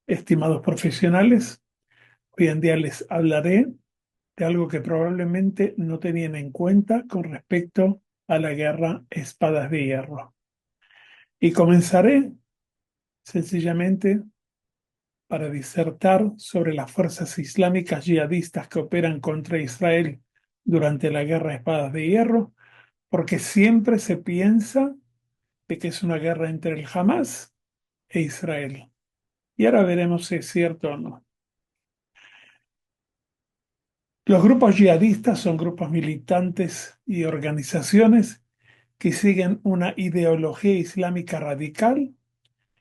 Estimados profesionales, hoy en día les hablaré de algo que probablemente no tenían en cuenta con respecto a la guerra Espadas de Hierro. Y comenzaré sencillamente para disertar sobre las fuerzas islámicas yihadistas que operan contra Israel durante la guerra Espadas de Hierro, porque siempre se piensa de que es una guerra entre el Hamas e Israel. Y ahora veremos si es cierto o no. Los grupos yihadistas son grupos militantes y organizaciones que siguen una ideología islámica radical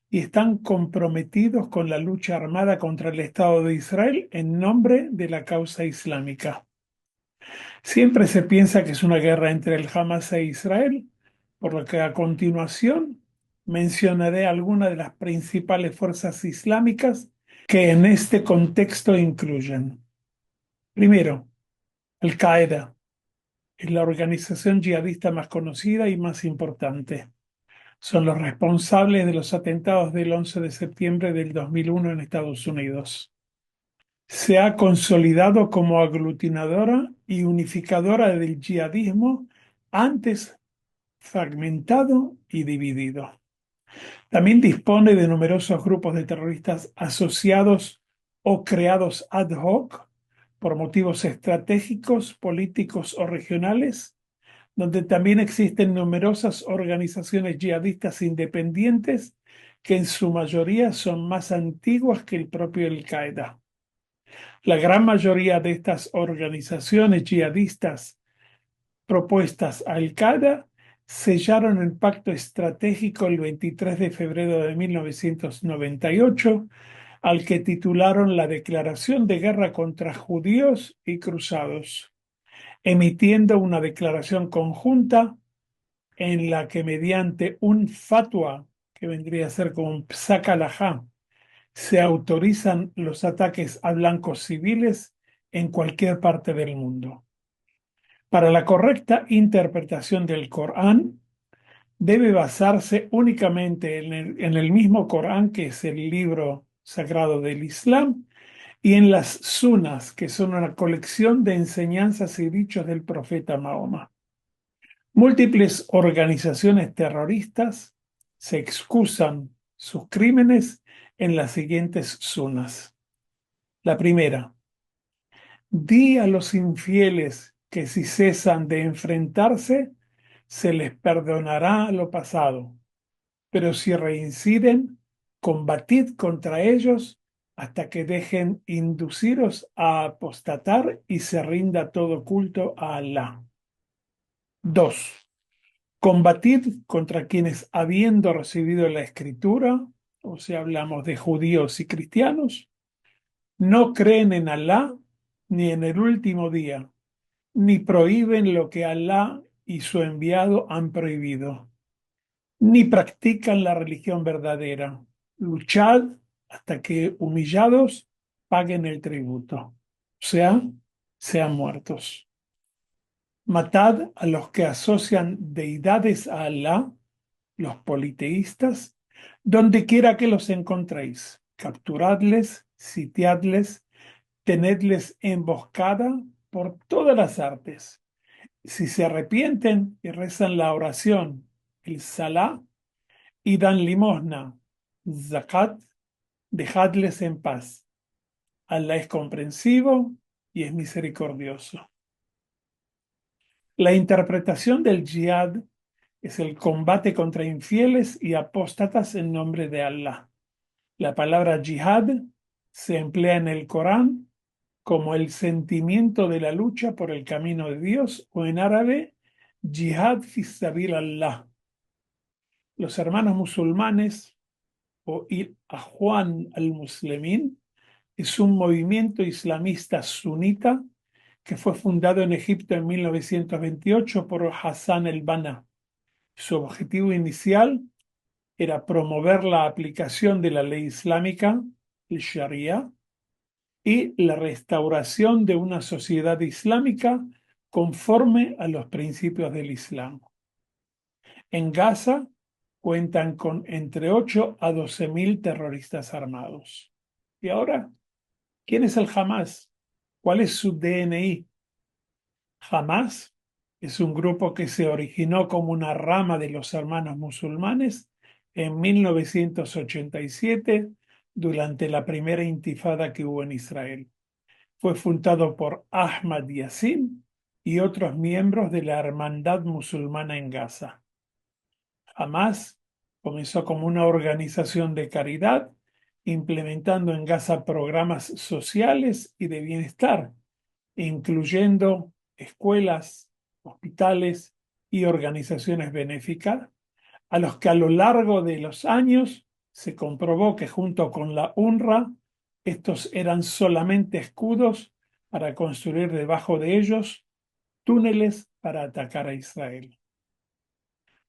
y están comprometidos con la lucha armada contra el Estado de Israel en nombre de la causa islámica. Siempre se piensa que es una guerra entre el Hamas e Israel, por lo que a continuación mencionaré algunas de las principales fuerzas islámicas que en este contexto incluyen. Primero, Al-Qaeda. Es la organización yihadista más conocida y más importante. Son los responsables de los atentados del 11 de septiembre del 2001 en Estados Unidos. Se ha consolidado como aglutinadora y unificadora del yihadismo, antes fragmentado y dividido. También dispone de numerosos grupos de terroristas asociados o creados ad hoc por motivos estratégicos, políticos o regionales, donde también existen numerosas organizaciones yihadistas independientes que en su mayoría son más antiguas que el propio Al-Qaeda. La gran mayoría de estas organizaciones yihadistas propuestas a Al-Qaeda sellaron el pacto estratégico el 23 de febrero de 1998, al que titularon la Declaración de Guerra contra Judíos y Cruzados, emitiendo una declaración conjunta en la que mediante un fatwa, que vendría a ser como un psak halajá, se autorizan los ataques a blancos civiles en cualquier parte del mundo. Para la correcta interpretación del Corán, debe basarse únicamente en el mismo Corán, que es el libro sagrado del Islam, y en las sunas, que son una colección de enseñanzas y dichos del profeta Mahoma. Múltiples organizaciones terroristas se excusan sus crímenes en las siguientes sunas. La primera: di a los infieles que si cesan de enfrentarse, se les perdonará lo pasado, pero si reinciden, combatid contra ellos hasta que dejen induciros a apostatar y se rinda todo culto a Alá. 2. Combatid contra quienes, habiendo recibido la escritura, o sea, hablamos de judíos y cristianos, no creen en Alá ni en el último día, ni prohíben lo que Alá y su enviado han prohibido, ni practican la religión verdadera. Luchad hasta que, humillados, paguen el tributo, o sea, sean muertos. Matad a los que asocian deidades a Alá, los politeístas, donde quiera que los encontréis. Capturadles, sitiadles, tenedles emboscada por todas las artes. Si se arrepienten y rezan la oración, el salá, y dan limosna, zakat, dejadles en paz. Alá es comprensivo y es misericordioso. La interpretación del jihad es el combate contra infieles y apóstatas en nombre de Alá. La palabra jihad se emplea en el Corán como el sentimiento de la lucha por el camino de Dios, o en árabe, jihad fi sabil Allah. Los hermanos musulmanes, o Ikhwan al-Muslimin, es un movimiento islamista sunita que fue fundado en Egipto en 1928 por Hassan el-Banna. Su objetivo inicial era promover la aplicación de la ley islámica, el Sharia, y la restauración de una sociedad islámica conforme a los principios del Islam. En Gaza cuentan con entre 8 a 12 mil terroristas armados. Y ahora, ¿quién es el Hamas? ¿Cuál es su DNI? Hamas es un grupo que se originó como una rama de los hermanos musulmanes en 1987 durante la primera intifada que hubo en Israel. Fue fundado por Ahmad Yassin y otros miembros de la Hermandad Musulmana en Gaza. Hamas comenzó como una organización de caridad, implementando en Gaza programas sociales y de bienestar, incluyendo escuelas, hospitales y organizaciones benéficas, a los que a lo largo de los años se comprobó que junto con la UNRWA, estos eran solamente escudos para construir debajo de ellos túneles para atacar a Israel.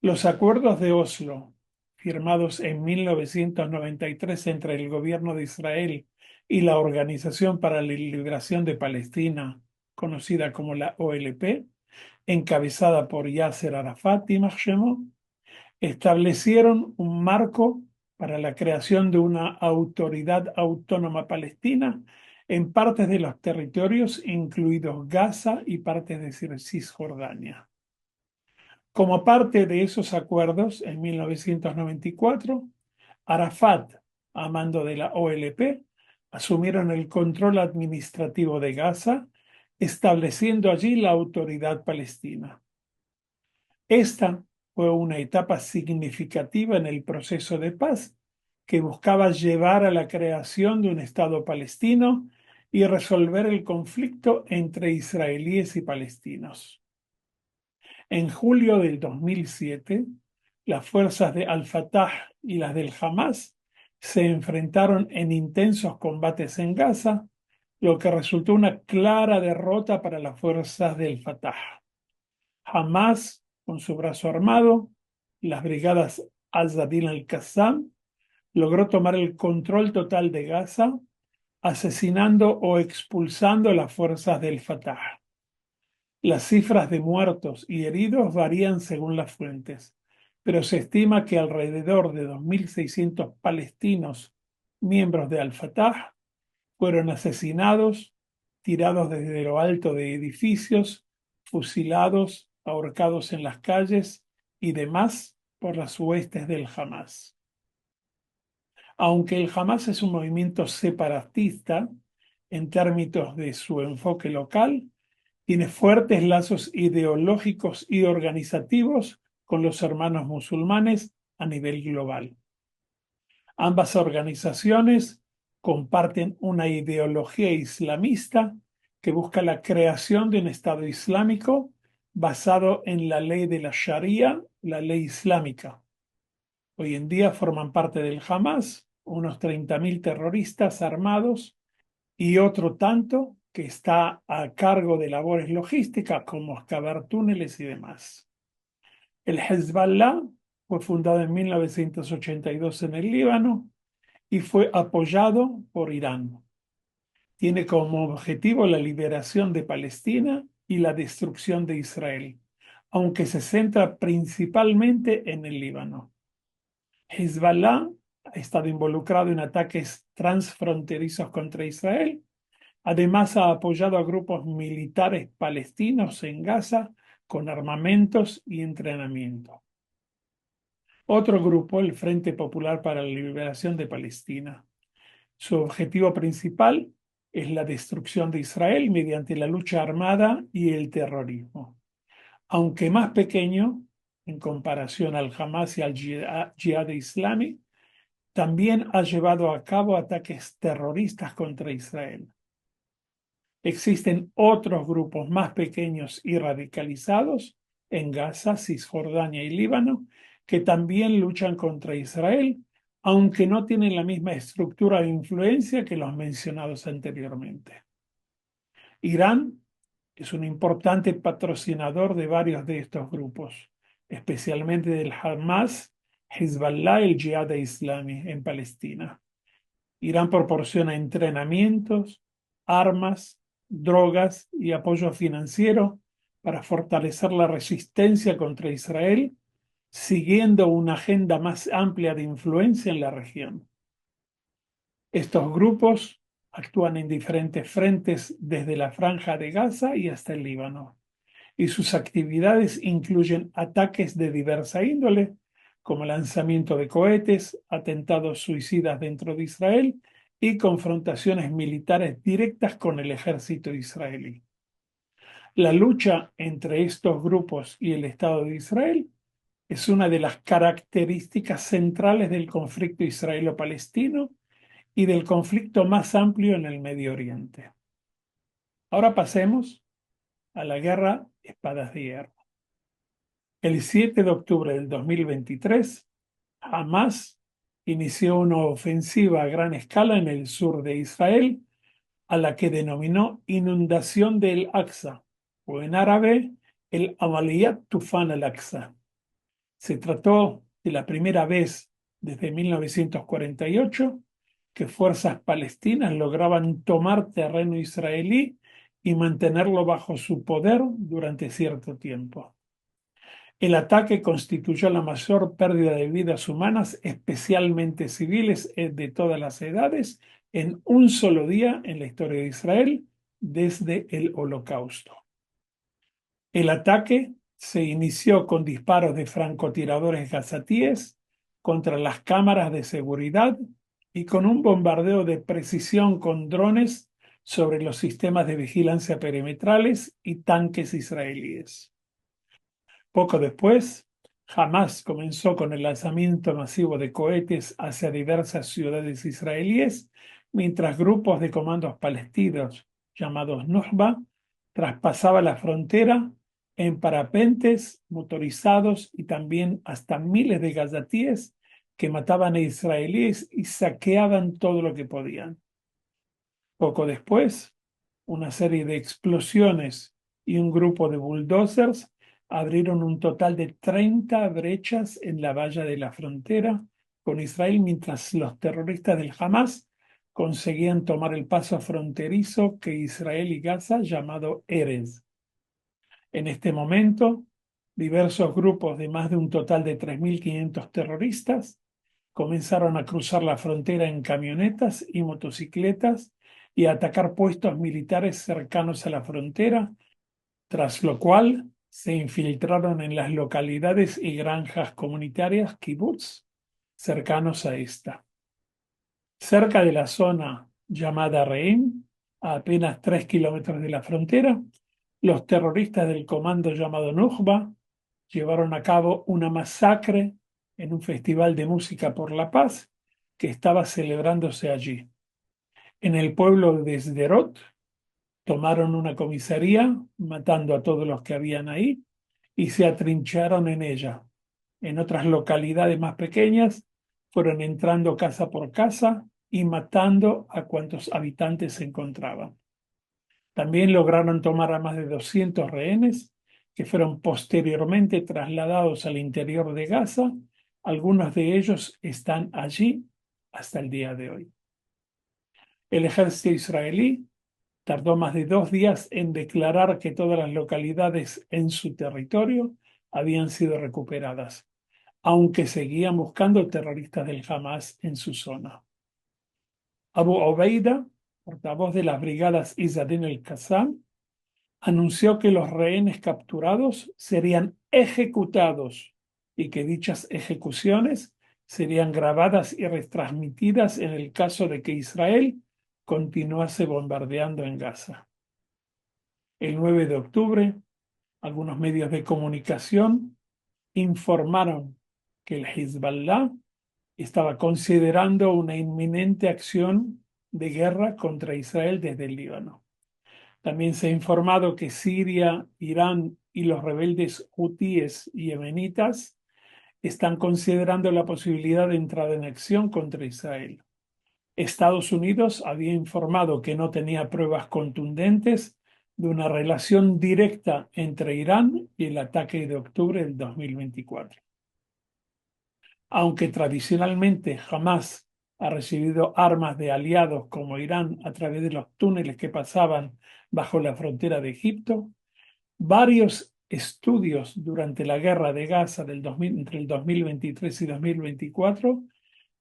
Los acuerdos de Oslo, firmados en 1993 entre el gobierno de Israel y la Organización para la Liberación de Palestina, conocida como la OLP, encabezada por Yasser Arafat y Shemot, establecieron un marco para la creación de una autoridad autónoma palestina en partes de los territorios, incluidos Gaza y partes de Cisjordania. Como parte de esos acuerdos, en 1994, Arafat, a mando de la OLP, asumieron el control administrativo de Gaza, estableciendo allí la autoridad palestina. Esta fue una etapa significativa en el proceso de paz que buscaba llevar a la creación de un Estado palestino y resolver el conflicto entre israelíes y palestinos. En julio del 2007, las fuerzas de Al-Fatah y las del Hamas se enfrentaron en intensos combates en Gaza, lo que resultó una clara derrota para las fuerzas del Fatah. Hamas, con su brazo armado, las brigadas Al-Zadin al-Qassam, logró tomar el control total de Gaza, asesinando o expulsando a las fuerzas del Fatah. Las cifras de muertos y heridos varían según las fuentes, pero se estima que alrededor de 2.600 palestinos, miembros de Al-Fatah, fueron asesinados, tirados desde lo alto de edificios, fusilados, ahorcados en las calles y demás por las huestes del Hamas. Aunque el Hamas es un movimiento separatista en términos de su enfoque local, tiene fuertes lazos ideológicos y organizativos con los hermanos musulmanes a nivel global. Ambas organizaciones comparten una ideología islamista que busca la creación de un Estado islámico basado en la ley de la Sharia, la ley islámica. Hoy en día forman parte del Hamas unos 30.000 terroristas armados y otro tanto que está a cargo de labores logísticas como excavar túneles y demás. El Hezbollah fue fundado en 1982 en el Líbano y fue apoyado por Irán. Tiene como objetivo la liberación de Palestina y la destrucción de Israel, aunque se centra principalmente en el Líbano. Hezbollah ha estado involucrado en ataques transfronterizos contra Israel. Además, ha apoyado a grupos militares palestinos en Gaza con armamentos y entrenamiento. Otro grupo, el Frente Popular para la Liberación de Palestina. Su objetivo principal es la destrucción de Israel mediante la lucha armada y el terrorismo. Aunque más pequeño, en comparación al Hamas y al Jihad Islámico, también ha llevado a cabo ataques terroristas contra Israel. Existen otros grupos más pequeños y radicalizados en Gaza, Cisjordania y Líbano que también luchan contra Israel, aunque no tienen la misma estructura e influencia que los mencionados anteriormente. Irán es un importante patrocinador de varios de estos grupos, especialmente del Hamas, Hezbollah y el Jihad Islámi en Palestina. Irán proporciona entrenamientos, armas, drogas y apoyo financiero para fortalecer la resistencia contra Israel, siguiendo una agenda más amplia de influencia en la región. Estos grupos actúan en diferentes frentes desde la Franja de Gaza y hasta el Líbano, y sus actividades incluyen ataques de diversa índole, como lanzamiento de cohetes, atentados suicidas dentro de Israel y confrontaciones militares directas con el ejército israelí. La lucha entre estos grupos y el Estado de Israel es una de las características centrales del conflicto israelo-palestino y del conflicto más amplio en el Medio Oriente. Ahora pasemos a la guerra Espadas de Hierro. El 7 de octubre del 2023, Hamas inició una ofensiva a gran escala en el sur de Israel, a la que denominó Inundación del Aqsa, o en árabe, el Amaliyat Tufan al-Aqsa. Se trató de la primera vez desde 1948 que fuerzas palestinas lograban tomar terreno israelí y mantenerlo bajo su poder durante cierto tiempo. El ataque constituyó la mayor pérdida de vidas humanas, especialmente civiles de todas las edades, en un solo día en la historia de Israel desde el Holocausto. El ataque se inició con disparos de francotiradores gazatíes contra las cámaras de seguridad y con un bombardeo de precisión con drones sobre los sistemas de vigilancia perimetrales y tanques israelíes. Poco después, Hamás comenzó con el lanzamiento masivo de cohetes hacia diversas ciudades israelíes, mientras grupos de comandos palestinos llamados Nujba traspasaban la frontera en parapentes motorizados y también hasta miles de gazatíes que mataban a israelíes y saqueaban todo lo que podían. Poco después, una serie de explosiones y un grupo de bulldozers abrieron un total de 30 brechas en la valla de la frontera con Israel, mientras los terroristas del Hamas conseguían tomar el paso fronterizo que Israel y Gaza llamado Erez. En este momento, diversos grupos de más de un total de 3.500 terroristas comenzaron a cruzar la frontera en camionetas y motocicletas y a atacar puestos militares cercanos a la frontera, tras lo cual se infiltraron en las localidades y granjas comunitarias kibutz cercanos a esta. Cerca de la zona llamada Reim, a apenas 3 kilómetros de la frontera, los terroristas del comando llamado Nujba llevaron a cabo una masacre en un festival de música por la paz que estaba celebrándose allí. En el pueblo de Sderot tomaron una comisaría, matando a todos los que habían ahí, y se atrincharon en ella. En otras localidades más pequeñas fueron entrando casa por casa y matando a cuantos habitantes se encontraban. También lograron tomar a más de 200 rehenes que fueron posteriormente trasladados al interior de Gaza. Algunos de ellos están allí hasta el día de hoy. El ejército israelí tardó más de 2 días en declarar que todas las localidades en su territorio habían sido recuperadas, aunque seguían buscando terroristas del Hamas en su zona. Abu Obeida, portavoz de las brigadas Izzadin el-Qassam, anunció que los rehenes capturados serían ejecutados y que dichas ejecuciones serían grabadas y retransmitidas en el caso de que Israel continuase bombardeando en Gaza. El 9 de octubre, algunos medios de comunicación informaron que el Hezbollah estaba considerando una inminente acción de guerra contra Israel desde el Líbano. También se ha informado que Siria, Irán y los rebeldes hutíes y yemenitas están considerando la posibilidad de entrada en acción contra Israel. Estados Unidos había informado que no tenía pruebas contundentes de una relación directa entre Irán y el ataque de octubre del 2024. Aunque tradicionalmente jamás ha recibido armas de aliados como Irán a través de los túneles que pasaban bajo la frontera de Egipto, varios estudios durante la guerra de Gaza entre el 2023 y 2024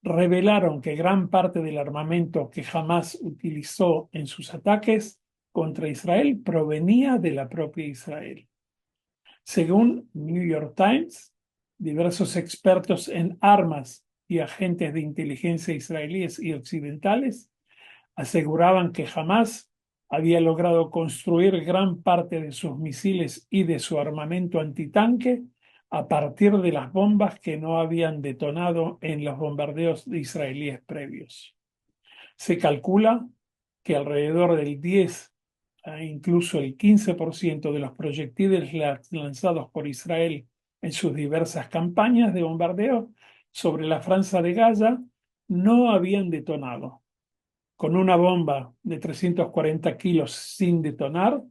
revelaron que gran parte del armamento que Hamás utilizó en sus ataques contra Israel provenía de la propia Israel. Según New York Times, diversos expertos en armas y agentes de inteligencia israelíes y occidentales aseguraban que Hamás había logrado construir gran parte de sus misiles y de su armamento antitanque a partir de las bombas que no habían detonado en los bombardeos israelíes previos. Se calcula que alrededor del 10 e incluso el 15% de los proyectiles lanzados por Israel en sus diversas campañas de bombardeo sobre la Franja de Gaza no habían detonado. Con una bomba de 340 kilos sin detonar,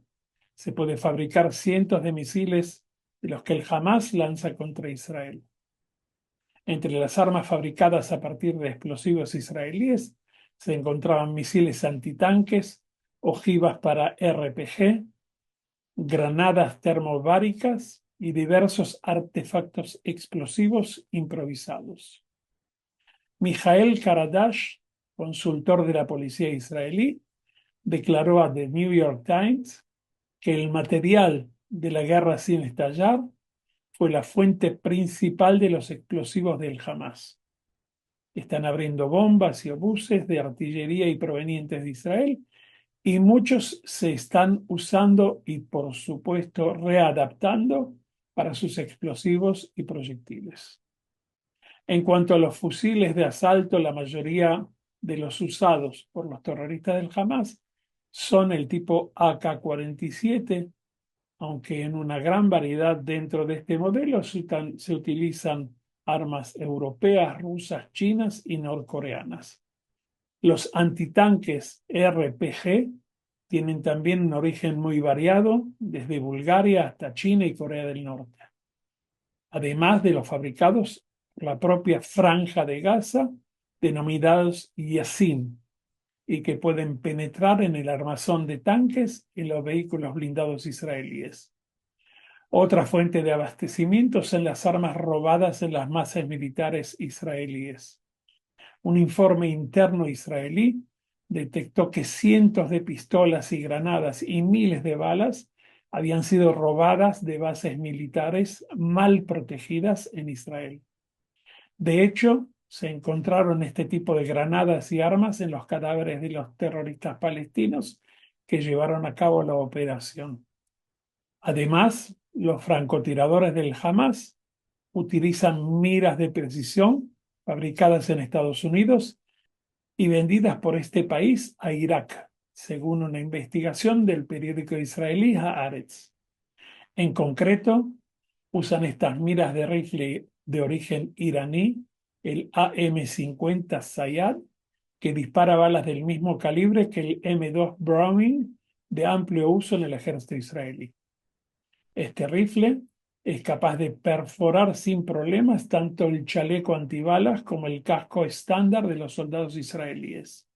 se puede fabricar cientos de misiles de los que el Hamás lanza contra Israel. Entre las armas fabricadas a partir de explosivos israelíes se encontraban misiles antitanques, ojivas para RPG, granadas termobáricas y diversos artefactos explosivos improvisados. Mijael Karadash, consultor de la policía israelí, declaró a The New York Times que el material de la guerra sin estallar fue la fuente principal de los explosivos del Hamás. Están abriendo bombas y obuses de artillería y provenientes de Israel y muchos se están usando y, por supuesto, readaptando para sus explosivos y proyectiles. En cuanto a los fusiles de asalto, la mayoría de los usados por los terroristas del Hamás son el tipo AK-47, aunque en una gran variedad dentro de este modelo se utilizan armas europeas, rusas, chinas y norcoreanas. Los antitanques RPG tienen también un origen muy variado, desde Bulgaria hasta China y Corea del Norte, además de los fabricados por la propia Franja de Gaza, denominados Yassin, y que pueden penetrar en el armazón de tanques y los vehículos blindados israelíes. Otra fuente de abastecimiento son las armas robadas en las bases militares israelíes. Un informe interno israelí detectó que cientos de pistolas y granadas y miles de balas habían sido robadas de bases militares mal protegidas en Israel. De hecho, se encontraron este tipo de granadas y armas en los cadáveres de los terroristas palestinos que llevaron a cabo la operación. Además, los francotiradores del Hamás utilizan miras de precisión fabricadas en Estados Unidos y vendidas por este país a Irak, según una investigación del periódico israelí Haaretz. En concreto, usan estas miras de rifle de origen iraní, el AM-50 Zayad, que dispara balas del mismo calibre que el M2 Browning, de amplio uso en el ejército israelí. Este rifle es capaz de perforar sin problemas tanto el chaleco antibalas como el casco estándar de los soldados israelíes.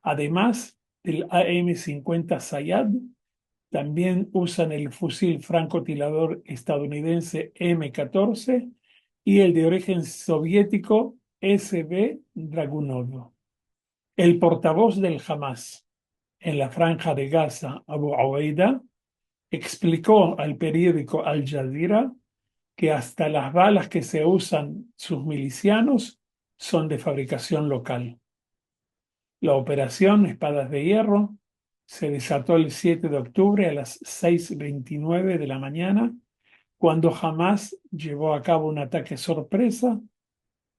Además del AM-50 Zayad, también usan el fusil francotirador estadounidense M14 y el de origen soviético SB Dragunov. El portavoz del Hamás en la Franja de Gaza, Abu Ubaida, explicó al periódico Al Jazeera que hasta las balas que se usan sus milicianos son de fabricación local. La operación Espadas de Hierro se desató el 7 de octubre a las 6:29 de la mañana, cuando Hamás llevó a cabo un ataque sorpresa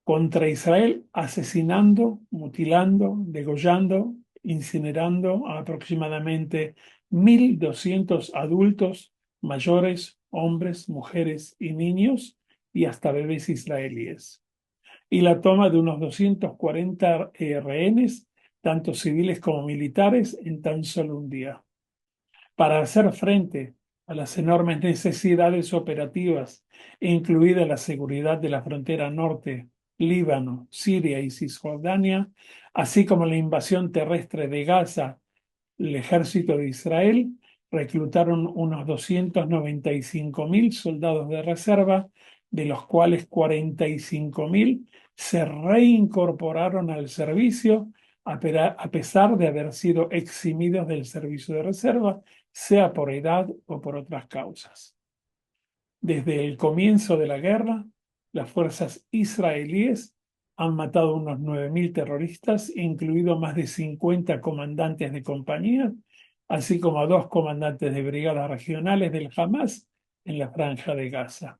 contra Israel, asesinando, mutilando, degollando, incinerando a aproximadamente 1.200 adultos mayores, hombres, mujeres y niños, y hasta bebés israelíes, y la toma de unos 240 rehenes, tanto civiles como militares, en tan solo un día. Para hacer frente a las enormes necesidades operativas, incluida la seguridad de la frontera norte, Líbano, Siria y Cisjordania, así como la invasión terrestre de Gaza, el ejército de Israel reclutaron unos 295.000 soldados de reserva de los cuales 45.000 se reincorporaron al servicio a pesar de haber sido eximidos del servicio de reserva, sea por edad o por otras causas. Desde el comienzo de la guerra, las fuerzas israelíes han matado unos 9.000 terroristas, incluidos más de 50 comandantes de compañía, así como a 2 comandantes de brigadas regionales del Hamas en la Franja de Gaza.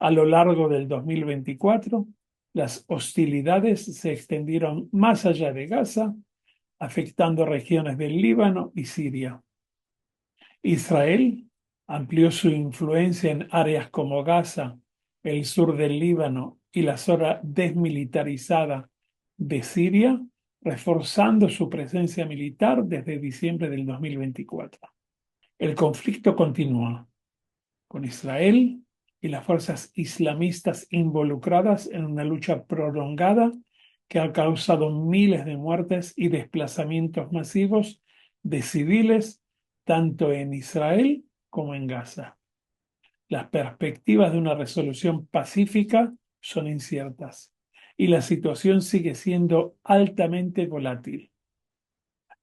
A lo largo del 2024, las hostilidades se extendieron más allá de Gaza, afectando regiones del Líbano y Siria. Israel amplió su influencia en áreas como Gaza, el sur del Líbano y la zona desmilitarizada de Siria, reforzando su presencia militar desde diciembre del 2024. El conflicto continúa, con Israel y las fuerzas islamistas involucradas en una lucha prolongada que ha causado miles de muertes y desplazamientos masivos de civiles, tanto en Israel como en Gaza. Las perspectivas de una resolución pacífica son inciertas y la situación sigue siendo altamente volátil.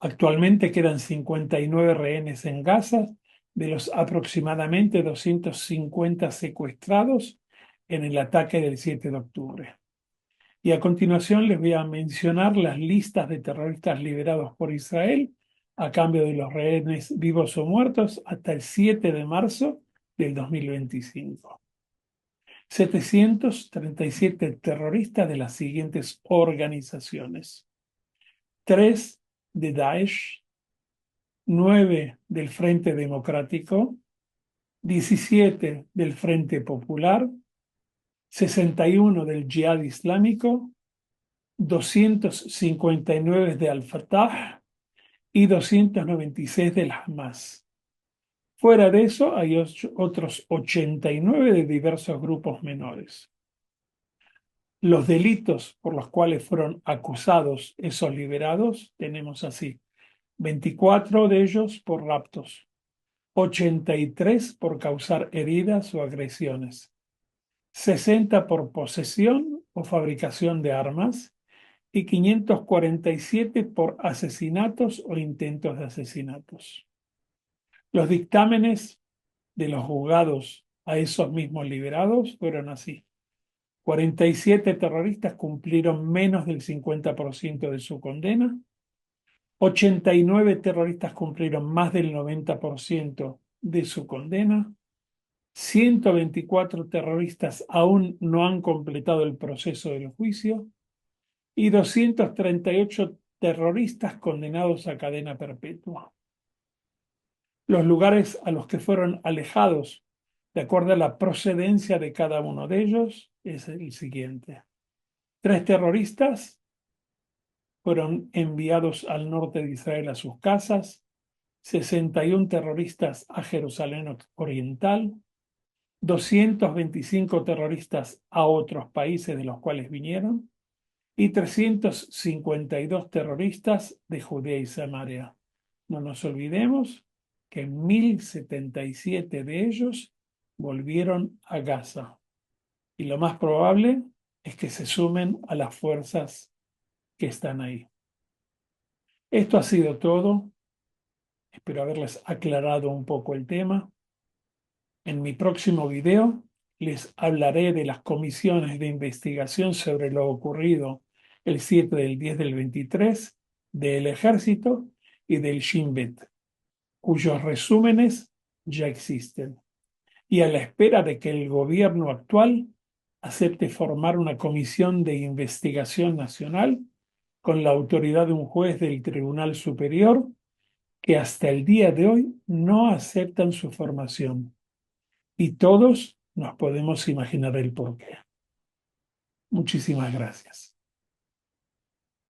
Actualmente quedan 59 rehenes en Gaza, de los aproximadamente 250 secuestrados en el ataque del 7 de octubre. Y a continuación les voy a mencionar las listas de terroristas liberados por Israel a cambio de los rehenes vivos o muertos hasta el 7 de marzo del 2025. 737 terroristas de las siguientes organizaciones: 3 de Daesh, 9 del Frente Democrático, 17 del Frente Popular, 61 del Yihad Islámico, 259 de Al-Fatah y 296 del Hamas. Fuera de eso, hay otros 89 de diversos grupos menores. Los delitos por los cuales fueron acusados esos liberados, tenemos así: 24 de ellos por raptos, 83 por causar heridas o agresiones, 60 por posesión o fabricación de armas y 547 por asesinatos o intentos de asesinatos. Los dictámenes de los juzgados a esos mismos liberados fueron así: 47 terroristas cumplieron menos del 50% de su condena, 89 terroristas cumplieron más del 90% de su condena, 124 terroristas aún no han completado el proceso del juicio y 238 terroristas condenados a cadena perpetua. Los lugares a los que fueron alejados, de acuerdo a la procedencia de cada uno de ellos, es el siguiente: 3 terroristas fueron enviados al norte de Israel a sus casas, 61 terroristas a Jerusalén Oriental, 225 terroristas a otros países de los cuales vinieron y 352 terroristas de Judea y Samaria. No nos olvidemos que 1.077 de ellos volvieron a Gaza y lo más probable es que se sumen a las fuerzas que están ahí. Esto ha sido todo. Espero haberles aclarado un poco el tema. En mi próximo video les hablaré de las comisiones de investigación sobre lo ocurrido el 7 del 10 del 23 del Ejército y del Shin Bet, cuyos resúmenes ya existen, y a la espera de que el gobierno actual acepte formar una comisión de investigación nacional con la autoridad de un juez del Tribunal Superior que hasta el día de hoy no aceptan su formación. Y todos nos podemos imaginar el porqué. Muchísimas gracias.